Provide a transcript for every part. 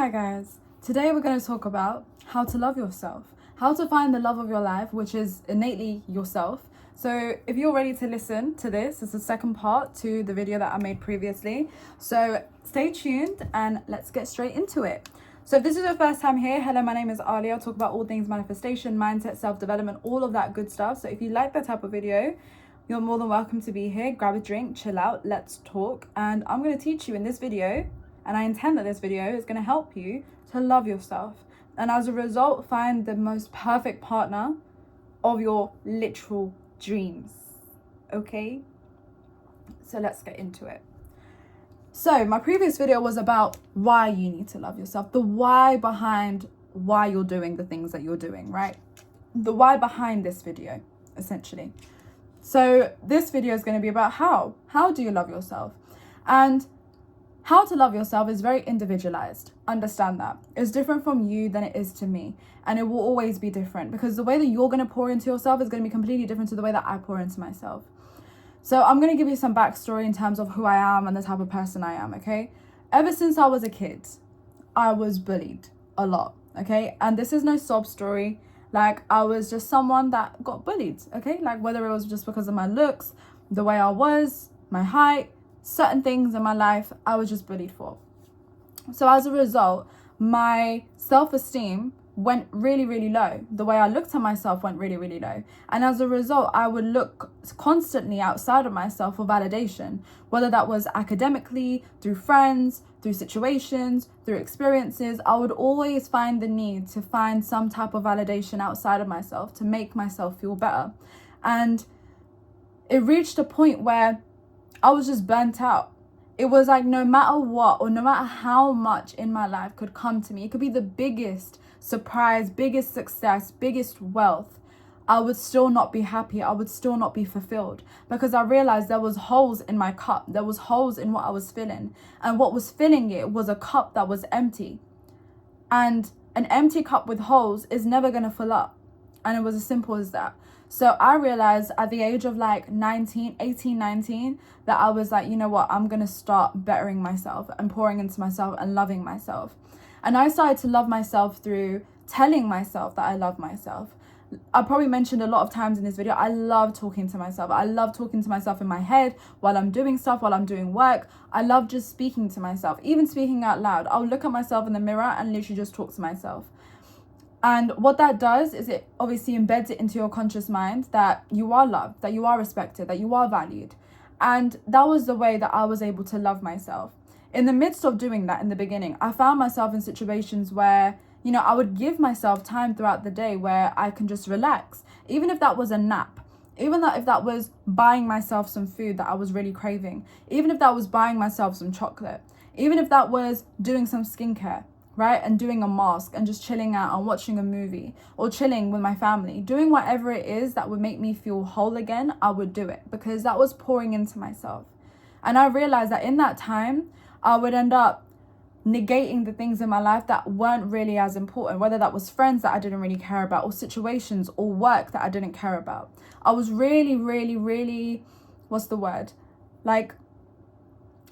Hi guys, today we're going to talk about how to love yourself, how to find the love of your life, which is innately yourself. So if you're ready to listen to this, it's the second part to the video that I made previously. So stay tuned and let's get straight into it. So if this is your first time here, hello, my name is Aaliyah. I talk about all things manifestation, mindset, self-development, all of that good stuff. So if you like that type of video, you're more than welcome to be here. Grab a drink, chill out, let's talk. And I'm going to teach you in this video, and I intend that this video is going to help you to love yourself. And as a result, find the most perfect partner of your literal dreams. Okay? So let's get into it. So my previous video was about why you need to love yourself. The why behind why you're doing the things that you're doing, right? The why behind this video, essentially. So this video is going to be about how. How do you love yourself? And how to love yourself is very individualized. Understand that. It's different from you than it is to me. And it will always be different because the way that you're going to pour into yourself is going to be completely different to the way that I pour into myself. So I'm going to give you some backstory in terms of who I am and the type of person I am, okay? Ever since I was a kid, I was bullied a lot, okay? And this is no sob story. Like, I was just someone that got bullied, okay? Like, whether it was just because of my looks, the way I was, my height, certain things in my life, I was just bullied for. So as a result, my self-esteem went really, really low. The way I looked at myself went really, really low. And as a result, I would look constantly outside of myself for validation, whether that was academically, through friends, through situations, through experiences. I would always find the need to find some type of validation outside of myself to make myself feel better. And it reached a point where I was just burnt out. It was like no matter what or no matter how much in my life could come to me, it could be the biggest surprise, biggest success, biggest wealth, I would still not be happy. I would still not be fulfilled because I realized there was holes in my cup. There was holes in what I was filling. And what was filling it was a cup that was empty. And an empty cup with holes is never going to fill up. And it was as simple as that. So I realized at the age of like 19, that I was like, you know what, I'm going to start bettering myself and pouring into myself and loving myself. And I started to love myself through telling myself that I love myself. I probably mentioned a lot of times in this video, I love talking to myself. I love talking to myself in my head while I'm doing stuff, while I'm doing work. I love just speaking to myself, even speaking out loud. I'll look at myself in the mirror and literally just talk to myself. And what that does is it obviously embeds it into your conscious mind that you are loved, that you are respected, that you are valued. And that was the way that I was able to love myself. In the midst of doing that in the beginning, I found myself in situations where, you know, I would give myself time throughout the day where I can just relax. Even if that was a nap, even if that was buying myself some food that I was really craving, even if that was buying myself some chocolate, even if that was doing some skincare, right? And doing a mask and just chilling out and watching a movie or chilling with my family, doing whatever it is that would make me feel whole again, I would do it because that was pouring into myself. And I realized that in that time, I would end up negating the things in my life that weren't really as important, whether that was friends that I didn't really care about or situations or work that I didn't care about. I was really, what's the word? Like,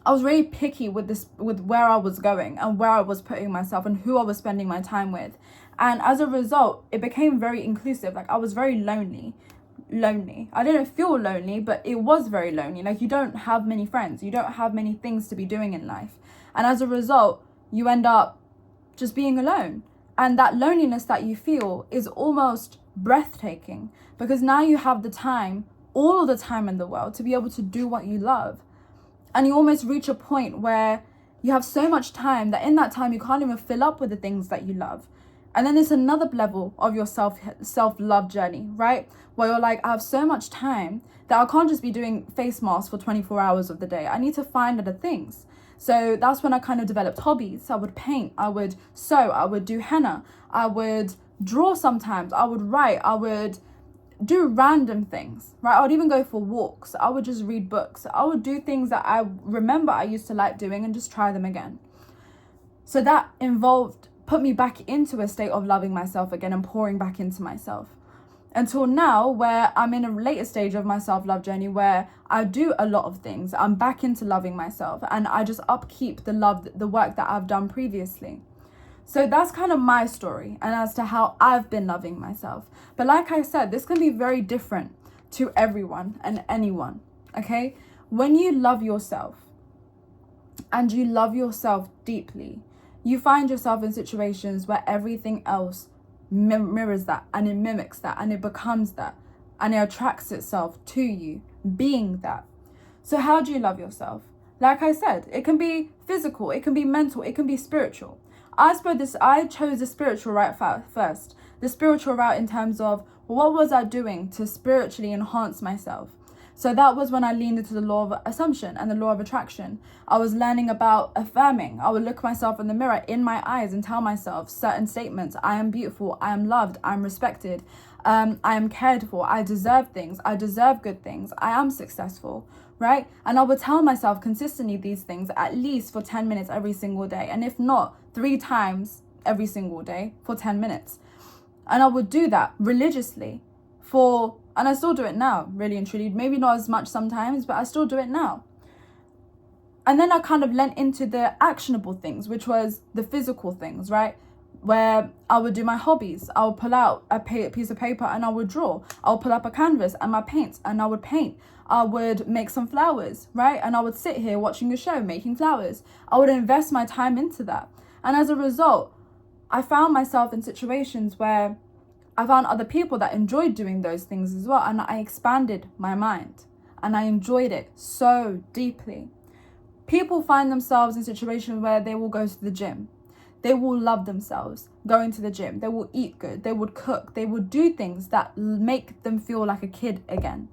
I was really picky with where I was going and where I was putting myself and who I was spending my time with. And as a result, it became very inclusive. Like, I was very lonely. I didn't feel lonely, but it was very lonely. Like, you don't have many friends. You don't have many things to be doing in life. And as a result, you end up just being alone. And that loneliness that you feel is almost breathtaking because now you have the time, all of the time in the world to be able to do what you love. And you almost reach a point where you have so much time that in that time you can't even fill up with the things that you love. And then there's another level of your self-love journey, right? Where you're like, I have so much time that I can't just be doing face masks for 24 hours of the day. I need to find other things. So that's when I kind of developed hobbies. I would paint, I would sew, I would do henna, I would draw sometimes, I would write, I would do random things, right? I would even go for walks. I would just read books. I would do things that I remember I used to like doing and just try them again. So that put me back into a state of loving myself again and pouring back into myself. Until now, where I'm in a later stage of my self-love journey where I do a lot of things. I'm back into loving myself and I just upkeep the work that I've done previously. So that's kind of my story and as to how I've been loving myself. But like I said, this can be very different to everyone and anyone, okay? When you love yourself and you love yourself deeply, you find yourself in situations where everything else mirrors that and it mimics that and it becomes that and it attracts itself to you being that. So how do you love yourself? Like I said, it can be physical, it can be mental, it can be spiritual. I chose the spiritual route first. The spiritual route in terms of what was I doing to spiritually enhance myself? So that was when I leaned into the law of assumption and the law of attraction. I was learning about affirming. I would look myself in the mirror in my eyes and tell myself certain statements. I am beautiful. I am loved. I am respected. I am cared for. I deserve things. I deserve good things. I am successful, right? And I would tell myself consistently these things at least for 10 minutes every single day. And if not, 3 times every single day for 10 minutes. And I would do that religiously and I still do it now, really and truly. Maybe not as much sometimes, but I still do it now. And then I kind of lent into the actionable things, which was the physical things, right? Where I would do my hobbies. I would pull out a piece of paper and I would draw. I would pull up a canvas and my paints and I would paint. I would make some flowers, right? And I would sit here watching a show, making flowers. I would invest my time into that. And as a result, I found myself in situations where I found other people that enjoyed doing those things as well. And I expanded my mind and I enjoyed it so deeply. People find themselves in situations where they will go to the gym. They will love themselves going to the gym. They will eat good. They would cook. They would do things that make them feel like a kid again.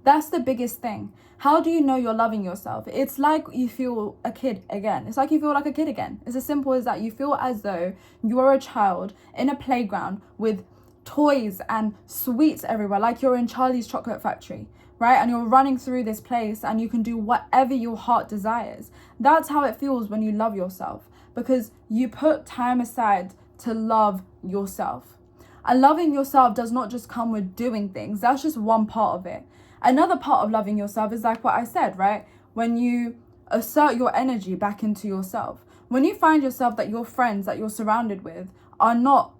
That's the biggest thing. How do you know you're loving yourself? It's like you feel a kid again. It's like you feel like a kid again. It's as simple as that. You feel as though you are a child in a playground with toys and sweets everywhere, like you're in Charlie's Chocolate Factory, right? And you're running through this place and you can do whatever your heart desires. That's how it feels when you love yourself, because you put time aside to love yourself. And loving yourself does not just come with doing things. That's just one part of it. Another part of loving yourself is like what I said, right? When you assert your energy back into yourself. When you find yourself that your friends that you're surrounded with are not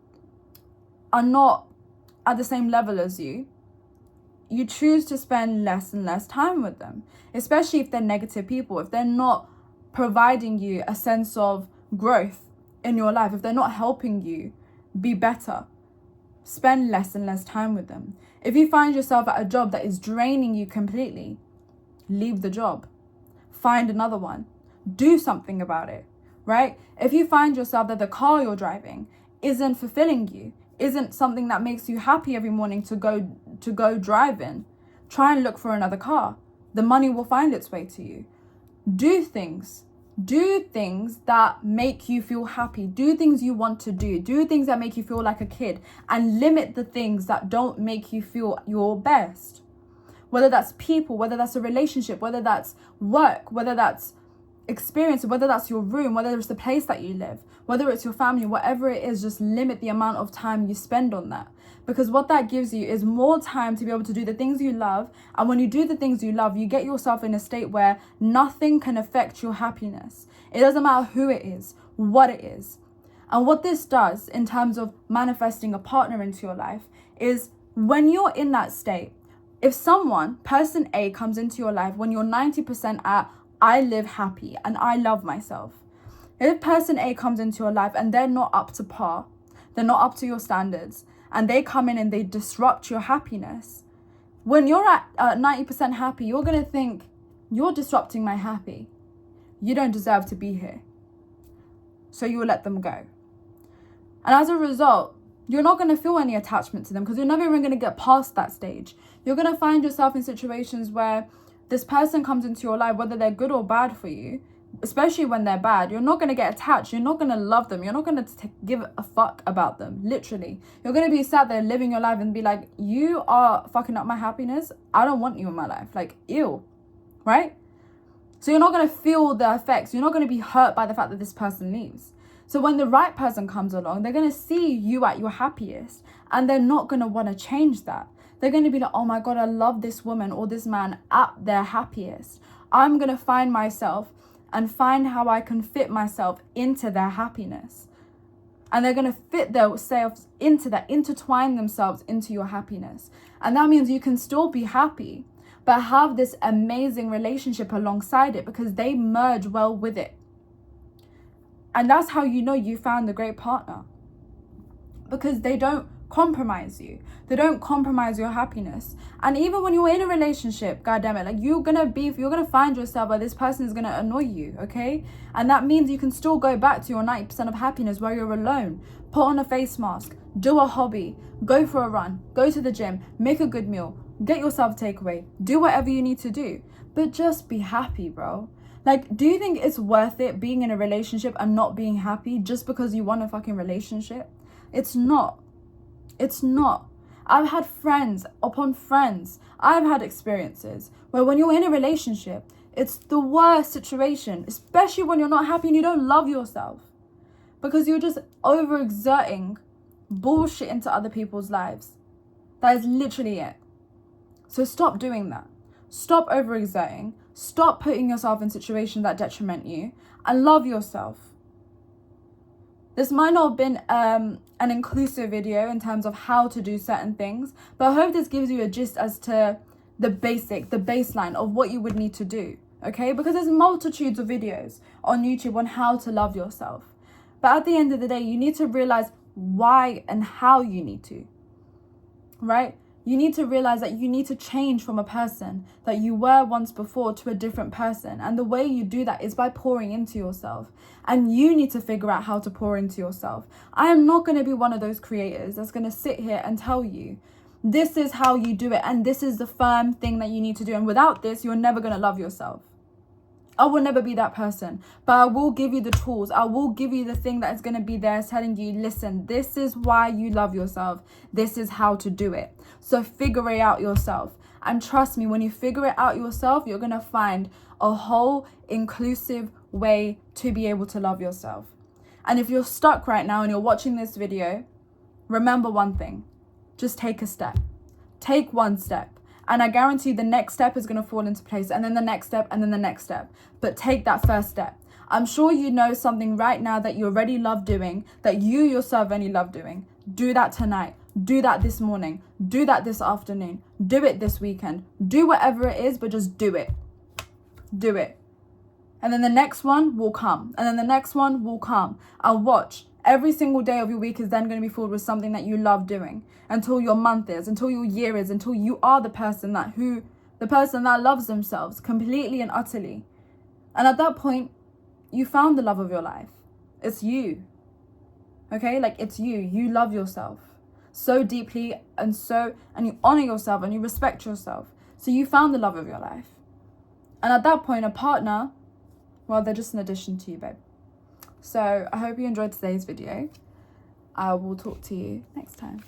at the same level as you choose to spend less and less time with them, especially if they're negative people, if they're not providing you a sense of growth in your life, if they're not helping you be better. Spend less and less time with them. If you find yourself at a job that is draining you completely, leave the job. Find another one. Do something about it, right? If you find yourself that the car you're driving isn't fulfilling you, isn't something that makes you happy every morning to go drive in, try and look for another car. The money will find its way to you. Do things that make you feel happy. Do things you want to do. Do things that make you feel like a kid, and limit the things that don't make you feel your best. Whether that's people, whether that's a relationship, whether that's work, whether that's experience, whether that's your room, whether it's the place that you live, whether it's your family, whatever it is, just limit the amount of time you spend on that. Because what that gives you is more time to be able to do the things you love. And when you do the things you love, you get yourself in a state where nothing can affect your happiness. It doesn't matter who it is, what it is. And what this does in terms of manifesting a partner into your life is when you're in that state, if person A comes into your life when you're 90% at, I live happy and I love myself. If person A comes into your life and they're not up to par, they're not up to your standards, and they come in and they disrupt your happiness, when you're at 90% happy, you're going to think, you're disrupting my happy. You don't deserve to be here. So you will let them go. And as a result, you're not going to feel any attachment to them because you're never even going to get past that stage. You're going to find yourself in situations where this person comes into your life, whether they're good or bad for you, especially when they're bad. You're not going to get attached. You're not going to love them. You're not going to give a fuck about them, literally. You're going to be sat there living your life and be like, you are fucking up my happiness. I don't want you in my life. Like, ew, right? So you're not going to feel the effects. You're not going to be hurt by the fact that this person leaves. So when the right person comes along, they're going to see you at your happiest, and they're not going to want to change that. They're going to be like, oh my God, I love this woman or this man at their happiest. I'm going to find myself and find how I can fit myself into their happiness. And they're going to fit themselves into that, intertwine themselves into your happiness. And that means you can still be happy, but have this amazing relationship alongside it, because they merge well with it. And that's how you know you found the great partner. Because they don't compromise you. They don't compromise your happiness. And even when you're in a relationship, goddammit, like you're gonna find yourself where this person is gonna annoy you, okay? And that means you can still go back to your 90% of happiness where you're alone. Put on a face mask, do a hobby, go for a run, go to the gym, make a good meal, get yourself a takeaway, do whatever you need to do. But just be happy, bro. Like, do you think it's worth it being in a relationship and not being happy just because you want a fucking relationship? It's not. It's not. I've had friends upon friends. I've had experiences where when you're in a relationship, it's the worst situation, especially when you're not happy and you don't love yourself, because you're just overexerting bullshit into other people's lives. That is literally it. So stop doing that. Stop overexerting. Stop putting yourself in situations that detriment you, and love yourself. This might not have been an inclusive video in terms of how to do certain things, but I hope this gives you a gist as to the baseline of what you would need to do, okay? Because there's multitudes of videos on YouTube on how to love yourself. But at the end of the day, you need to realize why and how you need to, right? You need to realize that you need to change from a person that you were once before to a different person. And the way you do that is by pouring into yourself. And you need to figure out how to pour into yourself. I am not going to be one of those creators that's going to sit here and tell you, this is how you do it. And this is the firm thing that you need to do. And without this, you're never going to love yourself. I will never be that person, but I will give you the tools. I will give you the thing that is going to be there telling you, listen, this is why you love yourself. This is how to do it. So figure it out yourself. And trust me, when you figure it out yourself, you're going to find a whole inclusive way to be able to love yourself. And if you're stuck right now and you're watching this video, remember one thing. Just take a step. Take one step. And I guarantee the next step is going to fall into place, and then the next step, and then the next step. But take that first step. I'm sure you know something right now that you already love doing, that you yourself only love doing. Do that tonight. Do that this morning. Do that this afternoon. Do it this weekend. Do whatever it is, but just do it. Do it. And then the next one will come. And then the next one will come. And watch. Every single day of your week is then going to be filled with something that you love doing, until your month is, until your year is, until you are the person that loves themselves completely and utterly. And at that point, you found the love of your life. It's you. Okay? Like, it's you. You love yourself so deeply, and you honor yourself and you respect yourself. So you found the love of your life. And at that point, a partner, well, they're just an addition to you, babe. So I hope you enjoyed today's video. I will talk to you next time.